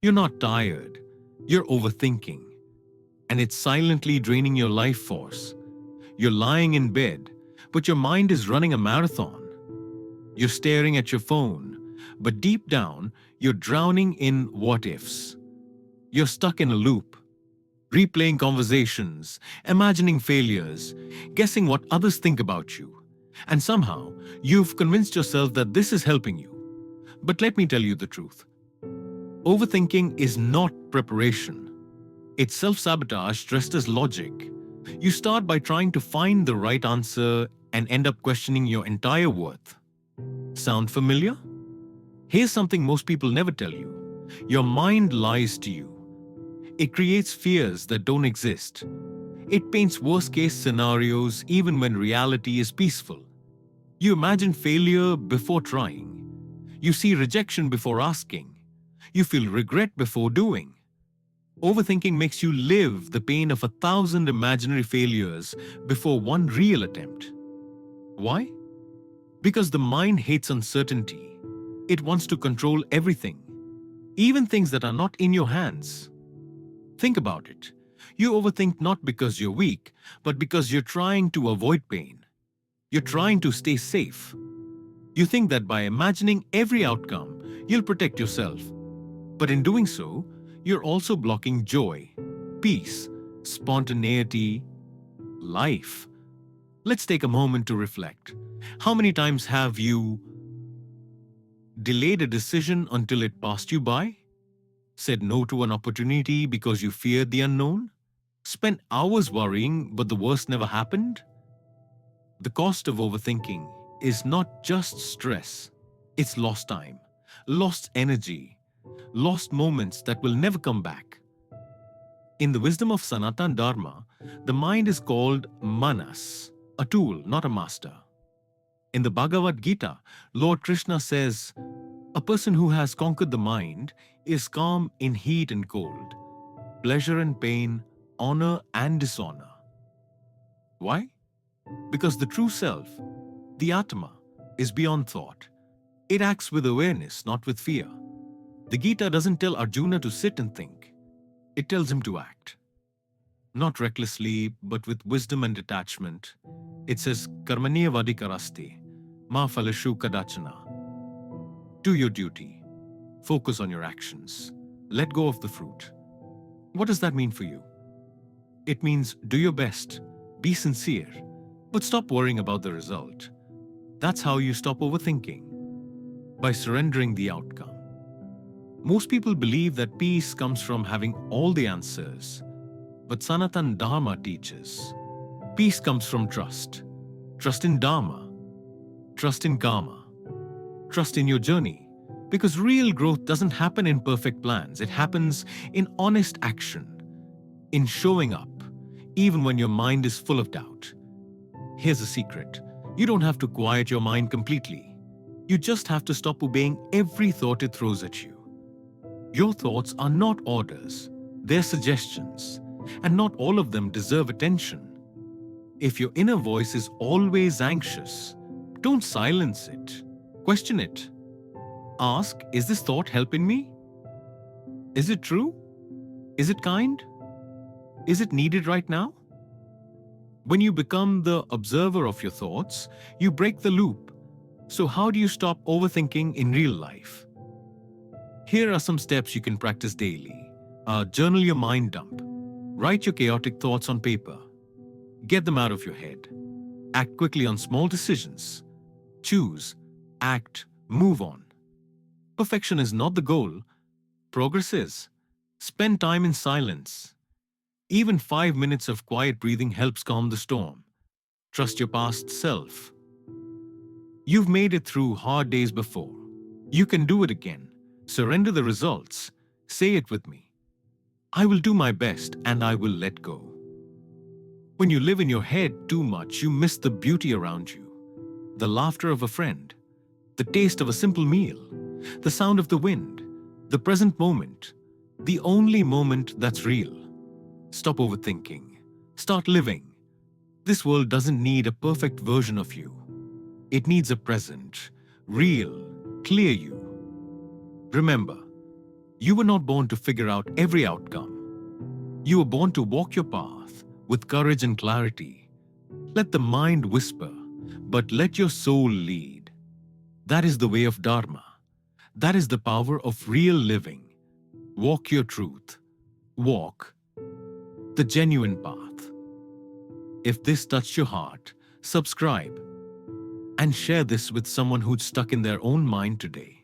You're not tired, you're overthinking, and it's silently draining your life force. You're lying in bed, but your mind is running a marathon. You're staring at your phone, but deep down, you're drowning in what ifs. You're stuck in a loop, replaying conversations, imagining failures, guessing what others think about you. And somehow, you've convinced yourself that this is helping you. But let me tell you the truth. Overthinking is not preparation. It's self-sabotage dressed as logic. You start by trying to find the right answer and end up questioning your entire worth. Sound familiar? Here's something most people never tell you. Your mind lies to you. It creates fears that don't exist. It paints worst-case scenarios even when reality is peaceful. You imagine failure before trying. You see rejection before asking. You feel regret before doing. Overthinking makes you live the pain of 1,000 imaginary failures before one real attempt. Why? Because the mind hates uncertainty. It wants to control everything, even things that are not in your hands. Think about it. You overthink not because you're weak, but because you're trying to avoid pain. You're trying to stay safe. You think that by imagining every outcome, you'll protect yourself. But in doing so, you're also blocking joy, peace, spontaneity, life. Let's take a moment to reflect. How many times have you delayed a decision until it passed you by? Said no to an opportunity because you feared the unknown? Spent hours worrying, but the worst never happened? The cost of overthinking is not just stress, it's lost time, lost energy, lost moments that will never come back. In the wisdom of Sanatana Dharma, the mind is called manas, a tool, not a master. In the Bhagavad Gita, Lord Krishna says, a person who has conquered the mind is calm in heat and cold, pleasure and pain, honor and dishonor. Why? Because the true self, the Atma, is beyond thought. It acts with awareness, not with fear. The Gita doesn't tell Arjuna to sit and think. It tells him to act. Not recklessly, but with wisdom and detachment. It says, Karmaniya vadikaraste, ma phalashu kadachana. Do your duty. Focus on your actions. Let go of the fruit. What does that mean for you? It means do your best, be sincere, but stop worrying about the result. That's how you stop overthinking, by surrendering the outcome. Most people believe that peace comes from having all the answers, but Sanatana Dharma teaches peace comes from trust. Trust in Dharma, trust in karma, trust in your journey. Because real growth doesn't happen in perfect plans, it happens in honest action, in showing up, even when your mind is full of doubt. Here's a secret. You don't have to quiet your mind completely. You just have to stop obeying every thought it throws at you. Your thoughts are not orders, they're suggestions, and not all of them deserve attention. If your inner voice is always anxious, don't silence it. Question it. Ask, is this thought helping me? Is it true? Is it kind? Is it needed right now? When you become the observer of your thoughts, you break the loop. So how do you stop overthinking in real life? Here are some steps you can practice daily. Journal your mind dump. Write your chaotic thoughts on paper. Get them out of your head. Act quickly on small decisions. Choose, act, move on. Perfection is not the goal. Progress is. Spend time in silence. Even 5 minutes of quiet breathing helps calm the storm. Trust your past self. You've made it through hard days before. You can do it again. Surrender the results. Say it with me. I will do my best and I will let go. When you live in your head too much, you miss the beauty around you. The laughter of a friend, the taste of a simple meal, the sound of the wind, the present moment, the only moment that's real. Stop overthinking. Start living. This world doesn't need a perfect version of you. It needs a present, real, clear you. Remember, You were not born to figure out every outcome. You were born to walk your path with courage and clarity. Let the mind whisper, but let your soul lead. That is the way of Dharma. That is the power of real living. Walk your truth. Walk the genuine path. If this touched your heart, subscribe and share this with someone who's stuck in their own mind today.